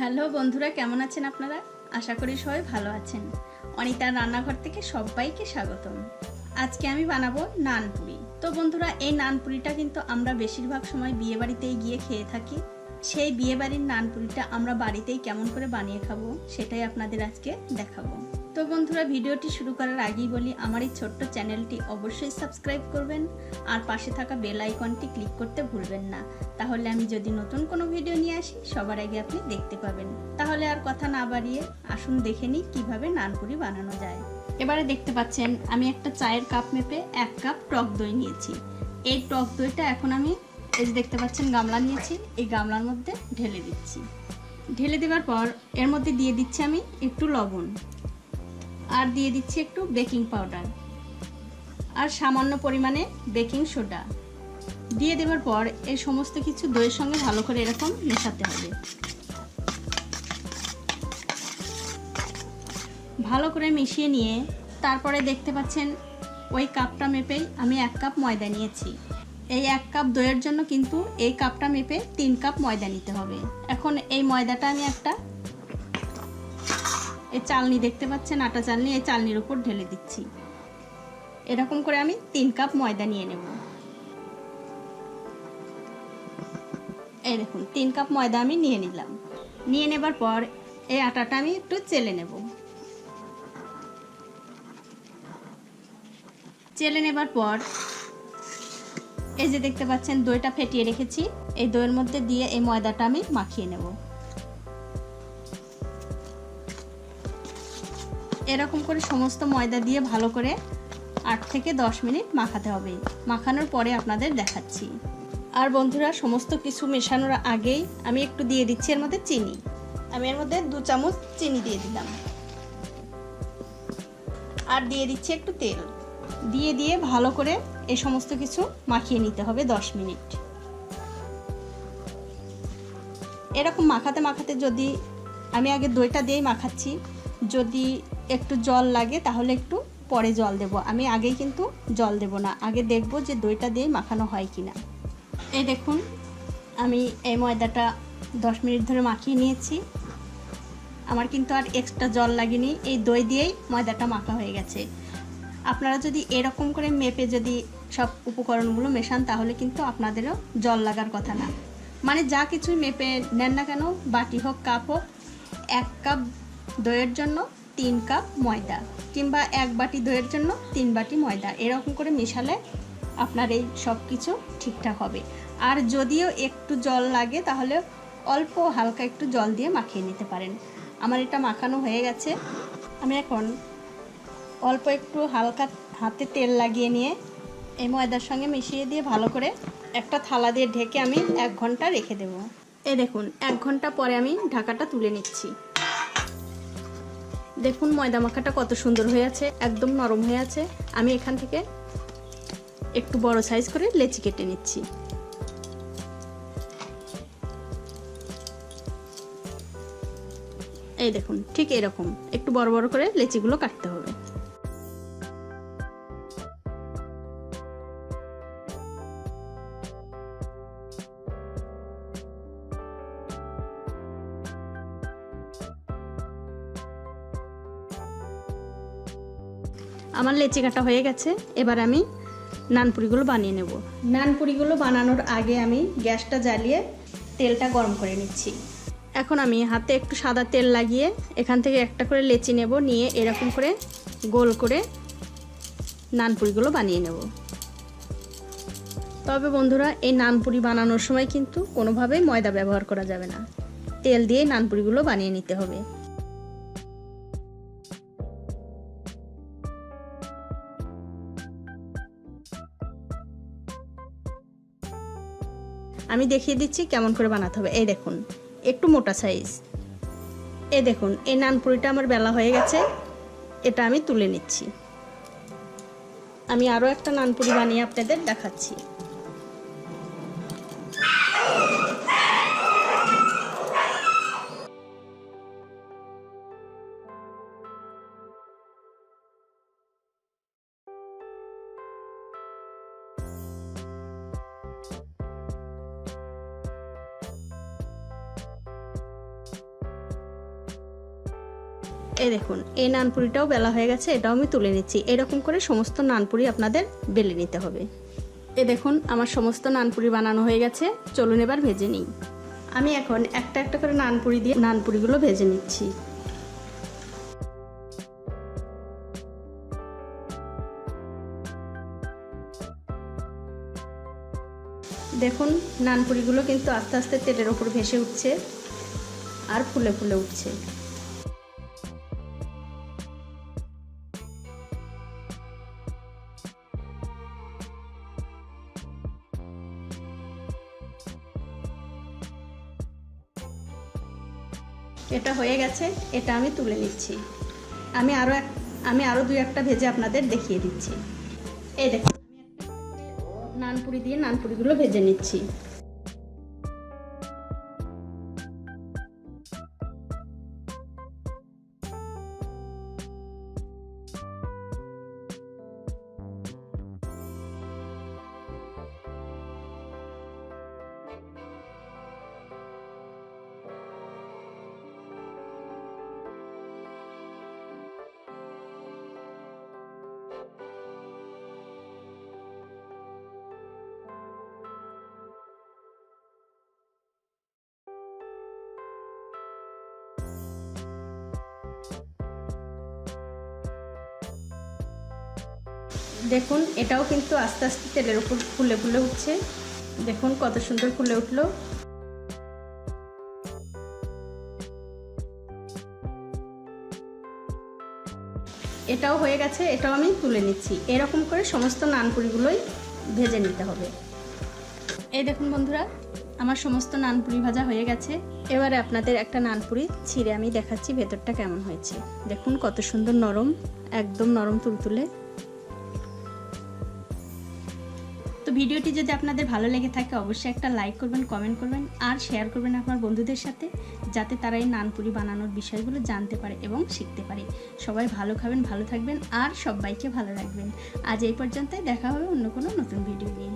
Hello বন্ধুরা, কেমন আছেন আপনারা? আশা করি সবাই ভালো আছেন। অনিতার রান্নাঘর থেকে সবাইকে স্বাগতম। আজকে আমি বানাবো নানপুরি। তো বন্ধুরা, এই নানপুরিটা কিন্তু আমরা বেশিরভাগ সময় বিয়ে বাড়িতেই গিয়ে খেয়ে থাকি। সেই বিয়ে বাড়ির নানপুরিটা আমরা বাড়িতেই কেমন করে বানিয়ে খাবো সেটাই আপনাদের আজকে দেখাবো। তো বন্ধুরা, ভিডিওটি শুরু করার আগেই বলি, আমার এই ছোট্ট চ্যানেলটি অবশ্যই সাবস্ক্রাইব করবেন আর পাশে থাকা বেল আইকনটি ক্লিক করতে ভুলবেন না। তাহলে আমি যদি নতুন কোনো ভিডিও নিয়ে আসি সবার আগে আপনি দেখতে পাবেন। তাহলে আর কথা না বাড়িয়ে আসুন দেখে নিই কীভাবে নানপুরি বানানো যায়। এবারে দেখতে পাচ্ছেন আমি একটা চায়ের কাপ মেপে 1 কাপ টক দই নিয়েছি। এই টক দইটা এখন আমি এই যে দেখতে পাচ্ছেন গামলা নিয়েছি, এই গামলার মধ্যে ঢেলে দিচ্ছি। ঢেলে দেওয়ার পর এর মধ্যে দিয়ে দিচ্ছি আমি একটু লবণ, আর দিয়ে দিচ্ছি একটু বেকিং পাউডার আর সামান্য পরিমাণে বেকিং সোডা। দিয়ে দেওয়ার পর এই সমস্ত কিছু দইয়ের সঙ্গে ভালো করে এরকম মেশাতে হবে। ভালো করে মিশিয়ে নিয়ে তারপরে দেখতে পাচ্ছেন ওই কাপটা মেপেই আমি 1 কাপ ময়দা নিয়েছি। এই 1 কাপ দইয়ের জন্য কিন্তু এই কাপটা মেপে 3 কাপ ময়দা নিতে হবে। এখন এই ময়দাটা আমি একটা এই চালনি দেখতে পাচ্ছেন, আটা চালনি, এই চালনির উপর ঢেলে দিচ্ছি। এরকম করে আমি 3 কাপ ময়দা নিয়ে নেব। এই দেখুন 3 কাপ ময়দা আমি নিয়ে নিলাম। নিয়ে নেবার পর এই আটাটা আমি একটু চেলে নেব। চেলে নেবার পর এই যে দেখতে পাচ্ছেন দইটা ফেটিয়ে রেখেছি, এই দইয়ের মধ্যে দিয়ে এই ময়দাটা আমি মাখিয়ে নেব। এরকম করে সমস্ত ময়দা দিয়ে ভালো করে 8 থেকে 10 মিনিট মাখাতে হবে। মাখানোর পরে আপনাদের দেখাচ্ছি। আর বন্ধুরা, সমস্ত কিছু মেশানোর আগেই আমি একটু দিয়ে দিচ্ছি এর মধ্যে চিনি। আমি এর মধ্যে 2 চামচ চিনি দিয়ে দিলাম, আর দিয়ে দিচ্ছি একটু তেল। দিয়ে ভালো করে এই সমস্ত কিছু মাখিয়ে নিতে হবে 10 মিনিট। এরকম মাখাতে মাখাতে, যদি আমি আগে দইটা দিয়েই মাখাচ্ছি, যদি একটু জল লাগে তাহলে একটু পরে জল দেব। আমি আগেই কিন্তু জল দেব না, আগে দেখব যে দইটা দিয়েই মাখানো হয় কিনা। এই দেখুন আমি এই ময়দাটা 10 মিনিট ধরে মাখিয়ে নিয়েছি। আমার কিন্তু আর এক্সট্রা জল লাগেনি, এই দই দিয়েই ময়দাটা মাখা হয়ে গেছে। আপনারা যদি এরকম করে মেপে যদি সব উপকরণগুলো মেশান তাহলে কিন্তু আপনাদেরও জল লাগার কথা না। মানে যা কিছুই মেপে নেন না কেন, বাটি হোক কাপ হোক, 1 কাপ দইয়ের জন্য 3 কাপ ময়দা, কিংবা 1 বাটি দইয়ের জন্য 3 বাটি ময়দা, এরকম করে মেশালে আপনার এই সব কিছু ঠিকঠাক হবে। আর যদিও একটু জল লাগে তাহলে অল্প হালকা একটু জল দিয়ে মাখিয়ে নিতে পারেন। আমার এটা মাখানো হয়ে গেছে। আমি এখন অল্প একটু হালকা হাতে তেল লাগিয়ে নিয়ে এই ময়দার সঙ্গে মিশিয়ে দিয়ে ভালো করে একটা থালা দিয়ে ঢেকে আমি 1 ঘন্টা রেখে দেব। এই দেখুন 1 ঘন্টা পরে আমি ঢাকাটা তুলে নিচ্ছি। দেখুন ময়দা মাখাটা কত সুন্দর হয়ে আছে, একদম নরম হয়ে আছে। আমি এখান থেকে একটু বড় সাইজ করে লেচি কেটে নিচ্ছি। এই দেখুন ঠিক এরকম একটু বড় বড় করে লেচিগুলো কাটতে হবে। আমার লেচি কাটা হয়ে গেছে। এবার আমি নানপুরিগুলো বানিয়ে নেব। নানপুরিগুলো বানানোর আগে আমি গ্যাসটা জ্বালিয়ে তেলটা গরম করে নিচ্ছি। এখন আমি হাতে একটু সাদা তেল লাগিয়ে এখান থেকে একটা করে লেচি নেব, নিয়ে এরকম করে গোল করে নানপুরিগুলো বানিয়ে নেব। তবে বন্ধুরা, এই নানপুরি বানানোর সময় কিন্তু কোনোভাবেই ময়দা ব্যবহার করা যাবে না, তেল দিয়ে নানপুরিগুলো বানিয়ে নিতে হবে। আমি দেখিয়ে দিচ্ছি কেমন করে বানাতে হবে। এই দেখুন একটু মোটা সাইজ। এই দেখুন এই নানপুরিটা আমার বেলা হয়ে গেছে, এটা আমি তুলে নিচ্ছি। আমি আরও একটা নানপুরি বানিয়ে আপনাদের দেখাচ্ছি। এই দেখুন এই নানপুরিটাও বেলা হয়ে গেছে, এটাও আমি তুলে নিচ্ছি। এরকম করে সমস্ত নানপুরি আপনাদের বেলে নিতে হবে। এই দেখুন আমার সমস্ত নানপুরি বানানো হয়ে গেছে, চলুন এবার ভেজে নিই। আমি এখন একটা একটা করে নানপুরি দিয়ে নানপুরিগুলো ভেজে নিচ্ছি। দেখুন নানপুরিগুলো কিন্তু আস্তে আস্তে তেলের ওপর ভেসে উঠছে আর ফুলে ফুলে উঠছে। এটা হয়ে গেছে, এটা আমি তুলে নিচ্ছি। আমি আরো দুই একটা ভেজে আপনাদের দেখিয়ে দিচ্ছি। এই দেখুন নানপুরি দিয়ে নানপুরিগুলো ভেজে নিচ্ছি। দেখুন এটাও কিন্তু আস্তে আস্তে তেলের উপর ফুলে ফুলে উঠছে। দেখুন কত সুন্দর ফুলে উঠলো। এটাও হয়ে গেছে, এটাও আমি তুলে নিচ্ছি। এরকম করে সমস্ত নানপুরিগুলোই ভেজে নিতে হবে। এই দেখুন বন্ধুরা আমার সমস্ত নানপুরি ভাজা হয়ে গেছে। এবারে আপনাদের একটা নানপুরি ছিঁড়ে আমি দেখাচ্ছি ভেতরটা কেমন হয়েছে। দেখুন কত সুন্দর নরম, একদম নরম তুলতুলে। তো ভিডিওটি যদি আপনাদের ভালো লেগে থাকে অবশ্যই একটা লাইক করবেন, কমেন্ট করবেন আর শেয়ার করবেন আপনার বন্ধুদের সাথে, যাতে তারা এই নানপুরি বানানোর বিষয়গুলো জানতে পারে এবং শিখতে পারে। সবাই ভালো খাবেন, ভালো থাকবেন আর সবাইকে ভালো রাখবেন। আজ এই পর্যন্তই, দেখা হবে অন্য কোনো নতুন ভিডিও নিয়ে।